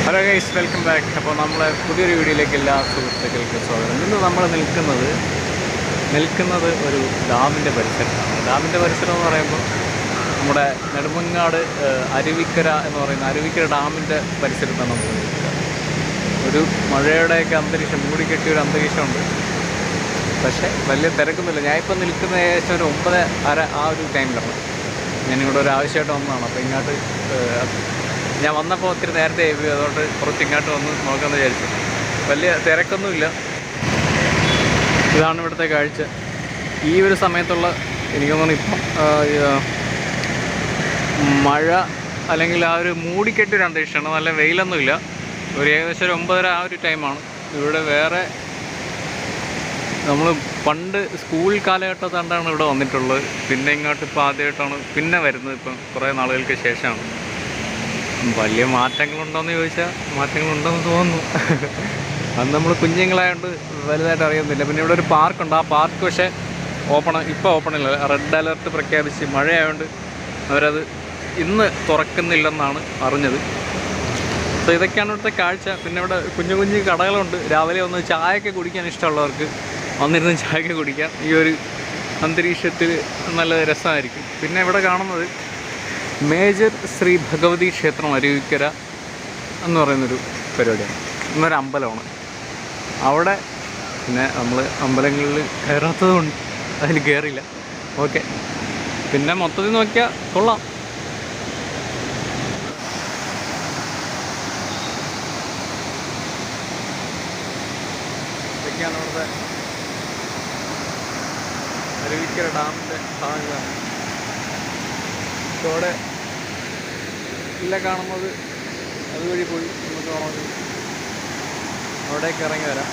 Hello guys, welcome back. അപ്പോൾ നമ്മളെ പുതിയൊരു വീഡിയോയിലേക്ക് എല്ലാ സുഹൃത്തുക്കൾക്കും സ്വാഗതം. ഇന്ന് നമ്മൾ നിൽക്കുന്നത് ഒരു ഡാമിൻ്റെ പരിസരത്താണ്. ഡാമിൻ്റെ പരിസരം എന്ന് പറയുമ്പോൾ നമ്മുടെ നെടുമങ്ങാട് അരുവിക്കര എന്ന് പറയുന്ന അരുവിക്കര ഡാമിൻ്റെ പരിസരത്താണ് നമ്മൾ നിൽക്കുക. ഒരു മഴയുടെയൊക്കെ അന്തരീക്ഷം, മൂടിക്കെട്ടിയൊരു അന്തരീക്ഷമുണ്ട്. പക്ഷേ വലിയ തിരക്കൊന്നുമില്ല. ഞാനിപ്പോൾ നിൽക്കുന്ന ഏകദേശം ഒരു 9:30 ആ ഒരു ടൈമിലാണ്. ഞാനിവിടെ ഒരു ആവശ്യമായിട്ട് വന്നതാണ്. അപ്പോൾ ഇങ്ങോട്ട് ഞാൻ വന്നപ്പോൾ ഒത്തിരി നേരത്തെ ആയി, അതുകൊണ്ട് കുറച്ച് ഇങ്ങോട്ട് വന്ന് നോക്കാമെന്ന് വിചാരിച്ചു. വലിയ തിരക്കൊന്നുമില്ല. ഇതാണ് ഇവിടുത്തെ കാഴ്ച. ഈ ഒരു സമയത്തുള്ള എനിക്ക് തോന്നുന്നു ഇപ്പം മഴ അല്ലെങ്കിൽ ആ ഒരു മൂടിക്കെട്ടിയൊരു അന്തരീക്ഷമാണ്. നല്ല വെയിലൊന്നുമില്ല. ഒരു ഏകദേശം ഒരു 9:30 ആ ഒരു ടൈമാണ്. ഇവിടെ വേറെ നമ്മൾ പണ്ട് സ്കൂൾ കാലഘട്ടത്താണ്ടാണ് ഇവിടെ വന്നിട്ടുള്ളത്. പിന്നെ ഇങ്ങോട്ട് ഇപ്പോൾ ആദ്യമായിട്ടാണ് പിന്നെ വരുന്നത്. ഇപ്പം കുറേ നാളുകൾക്ക് ശേഷമാണ്. വലിയ മാറ്റങ്ങളുണ്ടോയെന്ന് ചോദിച്ചാൽ മാറ്റങ്ങളുണ്ടെന്ന് തോന്നുന്നു. അത് നമ്മൾ കുഞ്ഞുങ്ങളായതുകൊണ്ട് വലുതായിട്ട് അറിയുന്നില്ല. പിന്നെ ഇവിടെ ഒരു പാർക്കുണ്ട്. ആ പാർക്ക് പക്ഷേ ഇപ്പോൾ ഓപ്പണില്ല. റെഡ് അലർട്ട് പ്രഖ്യാപിച്ച് മഴയായതുകൊണ്ട് അവരത് ഇന്ന് തുറക്കുന്നില്ലെന്നാണ് അറിഞ്ഞത്. സോ ഇതൊക്കെയാണ് ഇവിടുത്തെ കാഴ്ച. പിന്നെ ഇവിടെ കുഞ്ഞു കുഞ്ഞു കടകളുണ്ട്. രാവിലെ ഒന്ന് ചായയൊക്കെ കുടിക്കാൻ ഇഷ്ടമുള്ളവർക്ക് വന്നിരുന്ന് ചായയൊക്കെ കുടിക്കാം. ഈ ഒരു അന്തരീക്ഷത്തിൽ നല്ല രസമായിരിക്കും. പിന്നെ ഇവിടെ കാണുന്നത് മേജർ ശ്രീ ഭഗവതി ക്ഷേത്രം അരുവിക്കര എന്ന് പറയുന്നൊരു പരിപാടിയാണ്. ഇന്നൊരു അമ്പലമാണ് അവിടെ. പിന്നെ നമ്മൾ അമ്പലങ്ങളിൽ കയറാത്തതുകൊണ്ട് അതിൽ കയറിയില്ല. ഓക്കെ, പിന്നെ മൊത്തത്തിൽ നോക്കിയാൽ കൊള്ളാം. ഇതൊക്കെയാണ് ഇവിടുത്തെ അരുവിക്കര ഡാമിൻ്റെ ഭാഗങ്ങളാണ്. ഇവിടെ ഇല്ല കാണുന്നത് അതുവഴി പോയി നമുക്ക് കാണാൻ അവിടേക്ക് ഇറങ്ങി വരാം.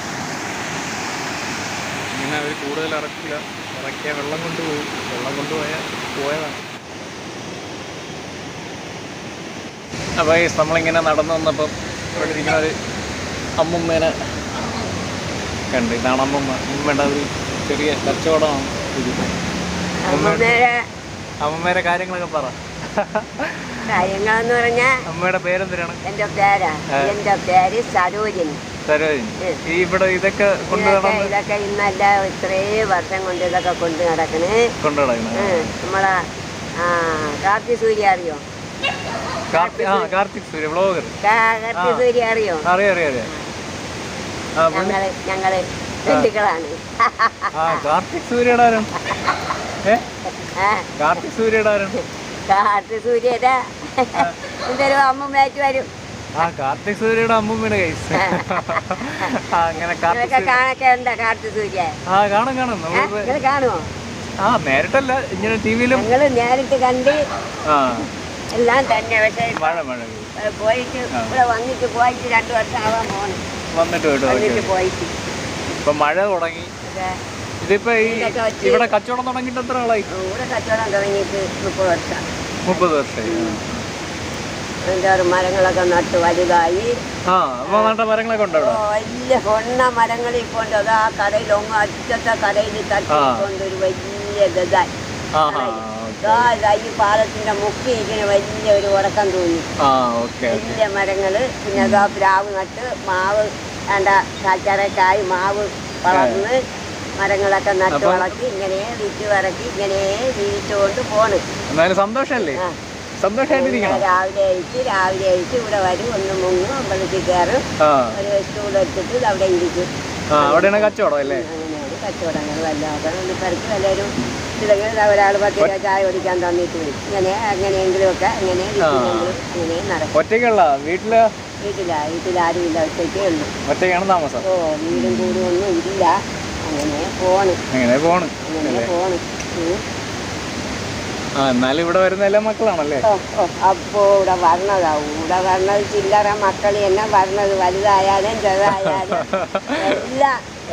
ഇങ്ങനെ അവർ കൂടുതൽ ഇറക്കില്ല. ഇറക്കിയാൽ വെള്ളം കൊണ്ടുപോകും. വെള്ളം പോയതാണ്. അപ്പോൾ നമ്മളിങ്ങനെ നടന്നു വന്നപ്പം ഇവിടെ ഇരിക്കുന്ന ഒരു അമ്മുമ്മേനെ കണ്ട്. ഇതാണ് അമ്മുമ്മയുടെ ഒരു ചെറിയ കച്ചവടമാണ് ഇത്. അമ്മമ്മേടെ കാര്യങ്ങളൊക്കെ പറ. കാര്യങ്ങളെന്ന് പറഞ്ഞാൽ അമ്മയുടെ പേരെന്തിനാണ്? എന്റെ പേര് സരോജിനി. ഈ ഇവിടെ ഇതൊക്കെ ഇതൊക്കെ ഇന്നല്ല ഇത്രയും വർഷം കൊണ്ട് ഇതൊക്കെ കൊണ്ട് നടക്കണേ. നമ്മളെ കാർത്തി സൂര്യ അറിയോ? കാർത്തിക് സൂര്യ ബ്ലോഗർ. കാർത്തി സൂര്യ അറിയോ? അറിയാം. ഞങ്ങള് ബന്ധുക്കളാണ്. കാർത്തിക് സൂര്യയുടെ ആരാണ്? കാർത്തിക് സൂര്യയുടെ ആരാണ്? കാർത്തിക് സൂര്യയുടെ എന്തൊരു അമ്മൂമ്മയായിട്ട് വരും. കാർത്തിക് സൂര്യയുടെ അമ്മൂമ്മയുടെ കേസ്. അങ്ങനെ കാണൊക്കെ ഉണ്ടോ കാർത്തിക് സൂര്യ? കാണും. കാണുമോ? നേരിട്ടല്ല, ഇങ്ങനെ ടിവിയിലും ഞങ്ങള് നേരിട്ട് കണ്ട് എല്ലാം തന്നെ. പക്ഷേ പോയിട്ട് ഇവിടെ വന്നിട്ട് പോയിട്ട് 2 വർഷം ആവാൻ പോകണം. വന്നിട്ട് പോയിട്ട് ഇപ്പൊ മഴ തുടങ്ങി. ഇതിപ്പോ ഇവിടെ കച്ചവടം തുടങ്ങിയിട്ട് എത്ര ആളായി? ഇവിടെ കച്ചവടം തുടങ്ങിയിട്ട് 30 വർഷം. 30 വർഷമായി. എന്താ മരങ്ങളൊക്കെ നട്ട് വലുതായി. മരങ്ങളൊക്കെ ഉണ്ടോ? വലിയ കൊണ്ണ മരങ്ങൾ ഇപ്പൊ ഉണ്ട്. അത് ആ കടയിൽ അറ്റത്തെ കടയിൽ തട്ടിക്കൊണ്ട് ഒരു വലിയ ഗതായി ഈ പാലത്തിന്റെ മുക്കിയിരിക്കുന്ന വലിയ ഒരു ഉറക്കം തോന്നി. വലിയ മരങ്ങള്. പിന്നെ അതാ പ്ലാവ് നട്ട് മാവ് വേണ്ട കാച്ചാറക്കായി മാവ് വളർന്ന് മരങ്ങളൊക്കെ നട്ട് വളർത്തി ഇങ്ങനെ വിറ്റ് വറക്കി ഇങ്ങനെ ജീവിച്ചുകൊണ്ട് പോണ്. സന്തോഷല്ലേ? രാവിലെ അയച്ച് ഇവിടെ വരും. ഒന്ന് മുങ്ങും, അമ്പലത്തിൽ കയറും, ഒരു സ്റ്റൂൾ എടുത്തിട്ട് അവിടെ ഇരിക്കും. അങ്ങനെയാണ് കച്ചവടങ്ങൾ. വല്ലാതെ പെരക്ക് എല്ലാവരും ഇതെങ്കിലും ഒരാൾ 10 രൂപ ചായ കുടിക്കാൻ തന്നിട്ട് വരും. എങ്ങനെയെങ്കിലും ഒക്കെ അങ്ങനെ നടക്കും. വീട്ടിലാരും ഇല്ല, ഒറ്റയ്ക്കേ ഉള്ളൂ. ഒറ്റയ്ക്കാണ് താമസം? വീടും കൂടും ഒന്നും ഇല്ല. അങ്ങനെ പോണ്. എന്നാലും ഇവിടെ വരുന്ന എല്ലാ മക്കളാണല്ലേ? അപ്പോ ഇവിടെ വരണത് ചില്ലറ മക്കൾ തന്നെ വരണത്. വലുതായാലും ചെറുതായാലും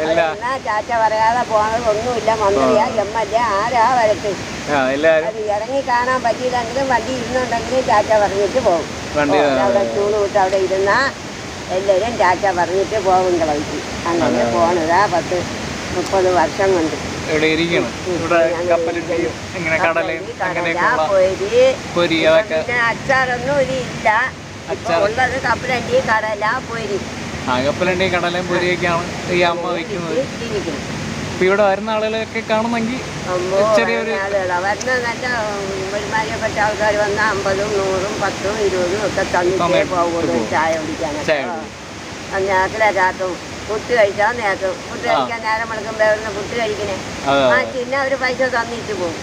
എല്ലാം ചാച്ച പറയാതെ പോണത് ഒന്നുമില്ല. മന്ത്രിയാ MLA ആരാ വരട്ടെ. അത് ഇറങ്ങി കാണാൻ പറ്റിയില്ലെങ്കിലും വണ്ടി ഇരുന്നുണ്ടെങ്കിലും ചാച്ച പറഞ്ഞിട്ട് പോകും. അവിടെ ചൂട് വിട്ട് അവിടെ ഇരുന്നാ എല്ലാവരും ചാച്ച പറഞ്ഞിട്ട് പോകും കളവിക്ക്. അങ്ങനെ പോണതാ 10-30 വർഷം കൊണ്ട്. അച്ചാറൊന്നും ഇല്ല. ഇപ്പൊ ഉള്ളത് കപ്പലണ്ടി കടല പൊരി കപ്പലണ്ടി കടലയും പൊരിയൊക്കെയാണ് ഈ അമ്മ വയ്ക്കുന്നത്. ജീവിക്കണം. ഇപ്പൊ ഇവിടെ വരുന്ന ആളുകളൊക്കെ കാണുന്നെങ്കിൽ ചെറിയൊരു വരുന്ന നല്ല വരുമാനപ്പെട്ട ആൾക്കാർ വന്നാൽ 50, 100, 10, 20 ഒക്കെ തന്നിട്ടേ പോകുള്ളൂ ചായ കുടിക്കാനൊക്കെ. നേരത്തിലേക്കാക്കും പുട്ട് കഴിച്ചാൽ നേരത്തും പുട്ട് കഴിക്കാൻ നേരം വിളക്കുമ്പോൾ വരുന്ന പുട്ട് കഴിക്കണേ പിന്നെ അവര് പൈസ തന്നിട്ട് പോകും.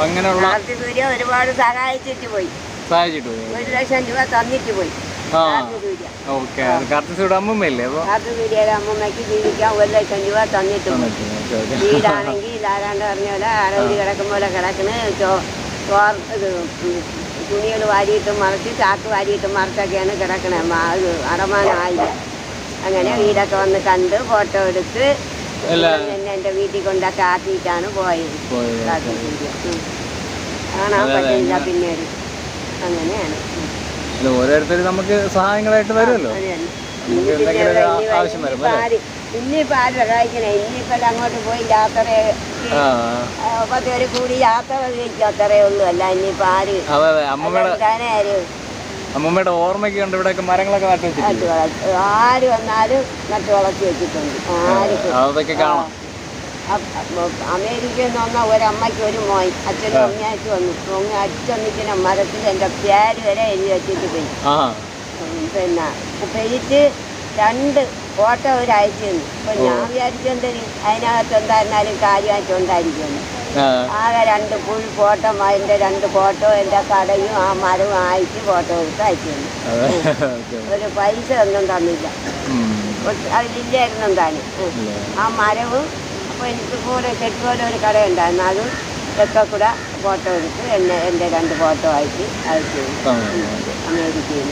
അങ്ങനെയാണ്. സൂര്യ ഒരുപാട് സഹായിച്ചിട്ട് പോയി. 1 ലക്ഷം രൂപ തന്നിട്ട് പോയി. അമ്മമ്മയ്ക്ക് ജീവിക്കാൻ 1 ലക്ഷം രൂപ തന്നിട്ട് പോയി. വീടാണെങ്കിൽ ആരാണ്ട് പറഞ്ഞ പോലെ അടവിൽ കിടക്കും പോലെ കിടക്കണ്. തുണികൾ വാരിയിട്ടും മറിച്ച് ചാക്ക് വാരിയിട്ടും മറിച്ചൊക്കെയാണ് കിടക്കണേ. അടമാനമായില്ല. അങ്ങനെ വീടൊക്കെ വന്ന് കണ്ട് ഫോട്ടോ എടുത്ത് എന്നെ എൻ്റെ വീട്ടിൽ കൊണ്ടൊക്കെ ആക്കിയിട്ടാണ് പോയത്. കാണാൻ പറ്റില്ല പിന്നീട്. അങ്ങനെയാണ്. ഓരോരുത്തർ നമുക്ക് സഹായങ്ങളായിട്ട് വരുമല്ലോ. ഇനിയിപ്പോ ആര് സഹായിക്കണേ? ഇനിയിപ്പോ അങ്ങോട്ട് പോയി യാത്ര 10 പേര് കൂടി യാത്ര അത്രേ ഉള്ളൂ. അല്ല ഇനിയിപ്പോ ആര് അമ്മമ്മയുടെ ഓർമ്മയ്ക്ക് കണ്ട് ഇവിടെ മരങ്ങളൊക്കെ നട്ടു ആര് വന്നാലും നട്ടു വളർത്തി വെച്ചിട്ടുണ്ട്. അതൊക്കെ കാണാം. അമേരിക്കയിൽ നിന്ന് വന്ന ഒരമ്മയ്ക്ക് ഒരു മോൻ അച്ഛനും അമ്മയായിട്ട് വന്നു. അച്ഛൻ നിൽക്കുന്ന മരത്തിൽ എൻ്റെ പേര് വരെ എഴുതി വെച്ചിട്ട് പോയി. പിന്നെ പെരിച്ച് 2 ഫോട്ടോ ഒരു അയച്ചു തന്നു. അപ്പൊ ഞാൻ വിചാരിച്ചെന്തരി അതിനകത്ത് എന്തായിരുന്നാലും കാര്യമായിട്ടുണ്ടായിരിക്കുന്നു. ആകെ 2 ഫുൾ ഫോട്ടോ, അതിൻ്റെ 2 ഫോട്ടോ എൻ്റെ കടയും ആ മരവും അയച്ച് ഫോട്ടോ എടുത്ത് അയച്ചു തന്നു. ഒരു പൈസ ഒന്നും തന്നില്ല. അതിലില്ലായിരുന്നു താനും ആ മരവും. അപ്പോൾ എനിക്ക് കൂടെ കെട്ടുപോലെ ഒരു കടയുണ്ടായിരുന്നു. അതും ഒക്കെ കൂടെ ഫോട്ടോ എടുത്ത് എൻ്റെ 2 ഫോട്ടോ അയച്ചു അമേരിക്കയിൽ.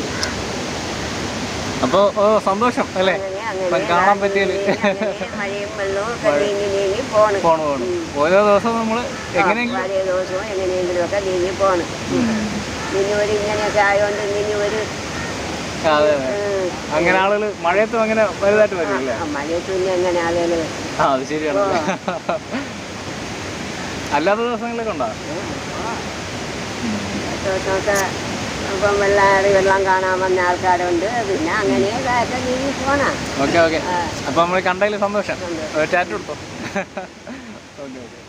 അപ്പോൾ സന്തോഷം അല്ലേ കാണാൻ പറ്റിയത്. മഴയും വെള്ളവും ഒക്കെ നീങ്ങി പോണ്. ഓരോ ദിവസവും നമ്മൾ പഴയ ദിവസവും എങ്ങനെയെങ്കിലും ഒക്കെ നീങ്ങി പോണ്. ഇനി ഒരു ഇങ്ങനെയൊക്കെ ആയതുകൊണ്ട് ഇനി ഒരു അങ്ങനെ ആളുകൾ മഴയത്തും അങ്ങനെ വലുതായിട്ട് വരില്ല. മഴയത്തും ഇനി എങ്ങനെ ആളുകൾ അത് ശരിയാണ്. അല്ലാത്ത ദിവസങ്ങളിലൊക്കെ ഉണ്ടോ? ദിവസമൊക്കെ ഇപ്പം വെള്ളം കാണാൻ വന്ന ആൾക്കാരുണ്ട്. പിന്നെ അങ്ങനെയൊക്കെ നീങ്ങി പോണാ. ഓക്കെ. അപ്പൊ നമ്മൾ കണ്ടതിൽ സന്തോഷം. ടാറ്റു കൊടുത്തോ. ഓക്കെ.